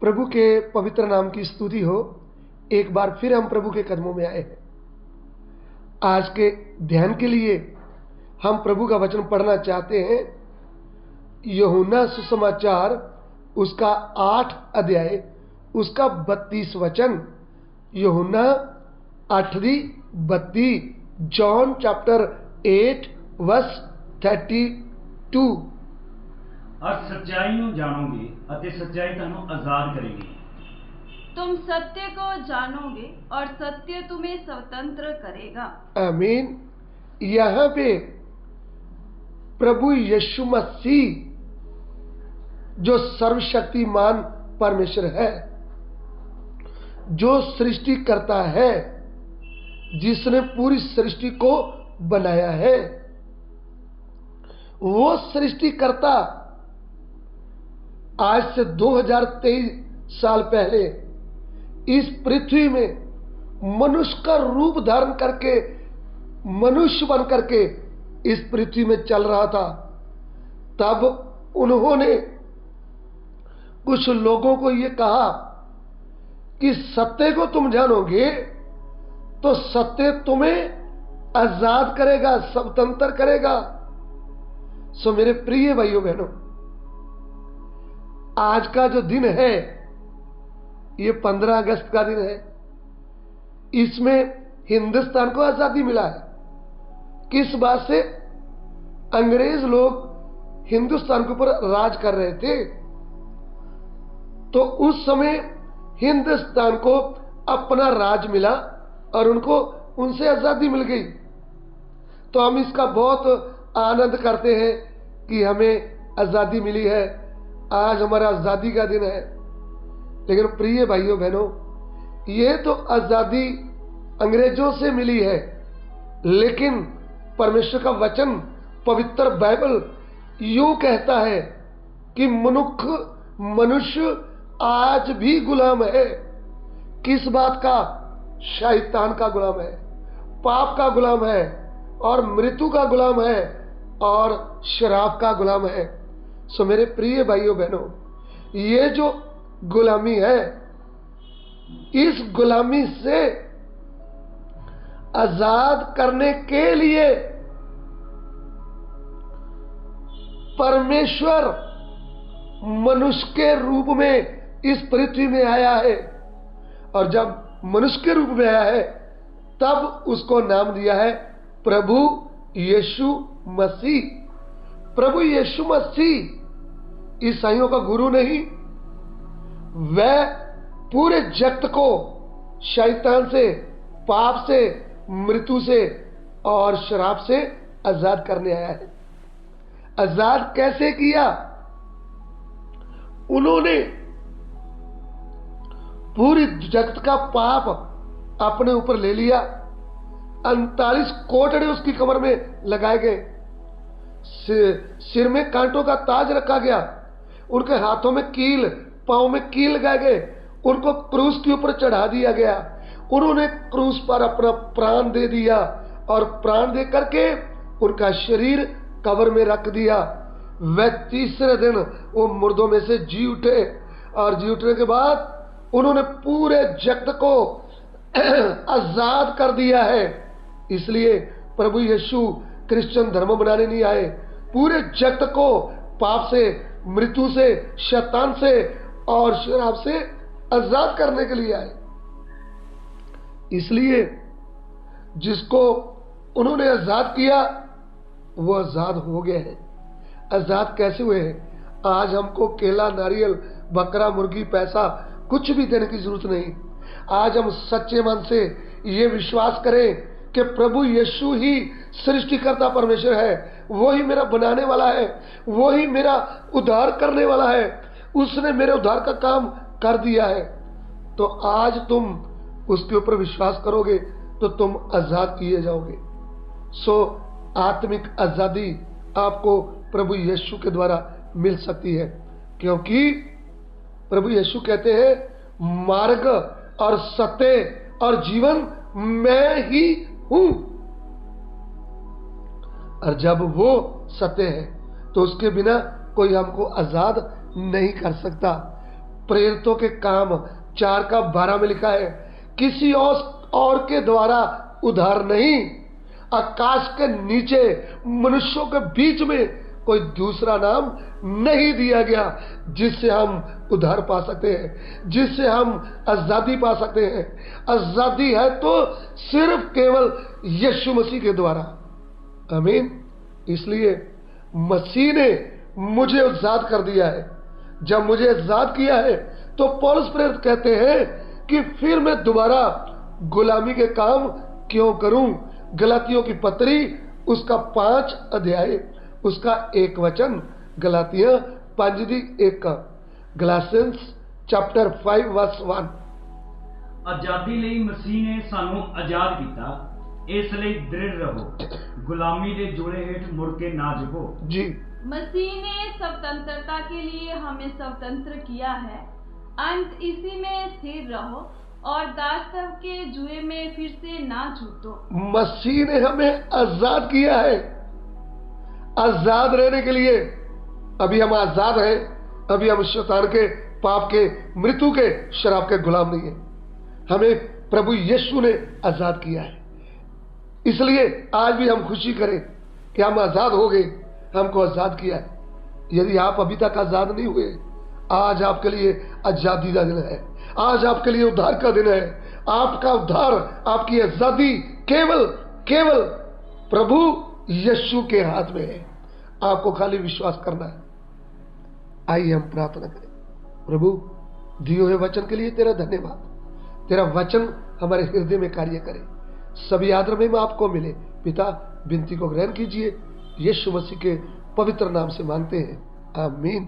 प्रभु के पवित्र नाम की स्तुति हो। एक बार फिर हम प्रभु के कदमों में आए हैं। आज के ध्यान के लिए हम प्रभु का वचन पढ़ना चाहते हैं। यूहन्ना सुसमाचार उसका 8 अध्याय उसका 32 वचन। यूहन्ना 8:32, जॉन चैप्टर 8 वर्स 32। और सच्चाई ਨੂੰ ਜਾਣੋਗੇ ਅਤੇ सच्चाई ਤੁਹਾਨੂੰ आजाद करेगी। तुम सत्य को जानोगे और सत्य तुम्हें स्वतंत्र करेगा। आमीन। यहाँ पे प्रभु यीशु मसीह जो सर्वशक्तिमान परमेश्वर है, जो सृष्टि करता है, जिसने पूरी सृष्टि को बनाया है, वो सृष्टिकर्ता आज से 2023 साल पहले इस पृथ्वी में मनुष्य का रूप धारण करके, मनुष्य बन करके इस पृथ्वी में चल रहा था। तब उन्होंने कुछ लोगों को ये कहा कि सत्य को तुम जानोगे तो सत्य तुम्हें आजाद करेगा, स्वतंत्र करेगा। सो मेरे प्रिय भाइयों बहनों, आज का जो दिन है ये 15 अगस्त का दिन है। इसमें हिंदुस्तान को आजादी मिला है। किस बात से? अंग्रेज लोग हिंदुस्तान के ऊपर राज कर रहे थे, तो उस समय हिंदुस्तान को अपना राज मिला और उनको उनसे आजादी मिल गई। तो हम इसका बहुत आनंद करते हैं कि हमें आजादी मिली है। आज हमारा आजादी का दिन है। लेकिन प्रिय भाइयों बहनों, ये तो आजादी अंग्रेजों से मिली है, लेकिन परमेश्वर का वचन पवित्र बाइबल यूं कहता है कि मनुष्य आज भी गुलाम है। किस बात का? शैतान का गुलाम है, पाप का गुलाम है, और मृत्यु का गुलाम है, और शराब का गुलाम है। सो मेरे प्रिय भाइयों बहनों, ये जो गुलामी है, इस गुलामी से आजाद करने के लिए परमेश्वर मनुष्य के रूप में इस पृथ्वी में आया है। और जब मनुष्य के रूप में आया है, तब उसको नाम दिया है प्रभु यीशु मसीह। प्रभु यीशु मसीह ईसाइयों का गुरु नहीं, वह पूरे जगत को शैतान से, पाप से, मृत्यु से और शराब से आजाद करने आया है। आजाद कैसे किया? उन्होंने पूरी जगत का पाप अपने ऊपर ले लिया। 39 कोटड़े उसकी कमर में लगाए गए, सिर में कांटों का ताज रखा गया, उनके हाथों में कील, पांव में कील लगाए गए, उनको क्रूस के ऊपर चढ़ा दिया गया। उन्होंने क्रूस पर अपना प्राण दे दिया और प्राण दे करके उनका शरीर कब्र में रख दिया। वह तीसरे दिन वो मुर्दों में से जी उठे, और जी उठने के बाद उन्होंने पूरे जगत को आजाद कर दिया है। इसलिए प्रभु यीशु क्रिश्चियन धर्म बनाने नहीं आए, पूरे जगत को पाप से, मृत्यु से, शैतान से और शराब से आजाद करने के लिए आए। इसलिए जिसको उन्होंने आजाद किया वो आजाद हो गए हैं। आजाद कैसे हुए हैं? आज हमको केला, नारियल, बकरा, मुर्गी, पैसा कुछ भी देने की जरूरत नहीं। आज हम सच्चे मन से ये विश्वास करें कि प्रभु यीशु ही सृष्टिकर्ता परमेश्वर है, वो ही मेरा बनाने वाला है, वो ही मेरा उद्धार करने वाला है, उसने मेरे उद्धार का काम कर दिया है। तो आज तुम उसके ऊपर विश्वास करोगे तो तुम आजाद किए जाओगे। सो आत्मिक आजादी आपको प्रभु यीशु के द्वारा मिल सकती है, क्योंकि प्रभु यीशु कहते हैं मार्ग और सत्य और जीवन मैं ही हूं। और जब वो सत्य है तो उसके बिना कोई हमको आजाद नहीं कर सकता। प्रेरितों के काम 4:12 में लिखा है, किसी और के द्वारा उद्धार नहीं, आकाश के नीचे मनुष्यों के बीच में कोई दूसरा नाम नहीं दिया गया जिससे हम उद्धार पा सकते हैं, जिससे हम आजादी पा सकते हैं। आजादी है तो सिर्फ केवल यीशु मसीह के द्वारा। आमीन। इसलिए मसीह ने मुझे आजाद कर दिया है। जब मुझे आजाद किया है तो पौलुस प्रेरित कहते हैं कि फिर मैं दोबारा गुलामी के काम क्यों करूं। गलातियों की पत्री उसका 5 अध्याय उसका 1 वचन, गलातियां 5:1 का, गलातियंस चैप्टर 5 वर्स 1। आजादी ਲਈ ਮਸੀਹ ਨੇ ਸਾਨੂੰ ਆਜ਼ਾਦ ਕੀਤਾ, ਇਸ ਲਈ ਦ੍ਰਿੜ ਰਹੋ, ਗੁਲਾਮੀ ਦੇ ਜੋੜੇ ਹੇਠ ਮੁੜ ਕੇ ਨਾ ਝੁਕੋ। जी, मसीह ने स्वतंत्रता के लिए हमें स्वतंत्र किया है, अंत इसी में स्थिर रहो और दासत्व के जुए में फिर से ना छूटो। मसीह ने हमें आजाद किया है, आजाद रहने के लिए। अभी हम आजाद हैं, अभी हम शैतान के, पाप के, मृत्यु के, शराब के गुलाम नहीं है। हमें प्रभु यीशु ने आजाद किया है। इसलिए आज भी हम खुशी करें कि हम आजाद हो गए, हमको आजाद किया है। यदि आप अभी तक आजाद नहीं हुए, आज आपके लिए आजादी का दिन है, आज आपके लिए उद्धार का दिन है। आपका उद्धार, आपकी आजादी केवल प्रभु यीशु के हाथ में है। आपको खाली विश्वास करना है। आइए हम प्रार्थना करें। प्रभु, दिए हुए वचन के लिए तेरा धन्यवाद। तेरा वचन हमारे हृदय में कार्य करे, सभी आदर में आपको मिले। पिता, विनती को ग्रहण कीजिए, यीशु मसीह के पवित्र नाम से मांगते हैं, आमीन।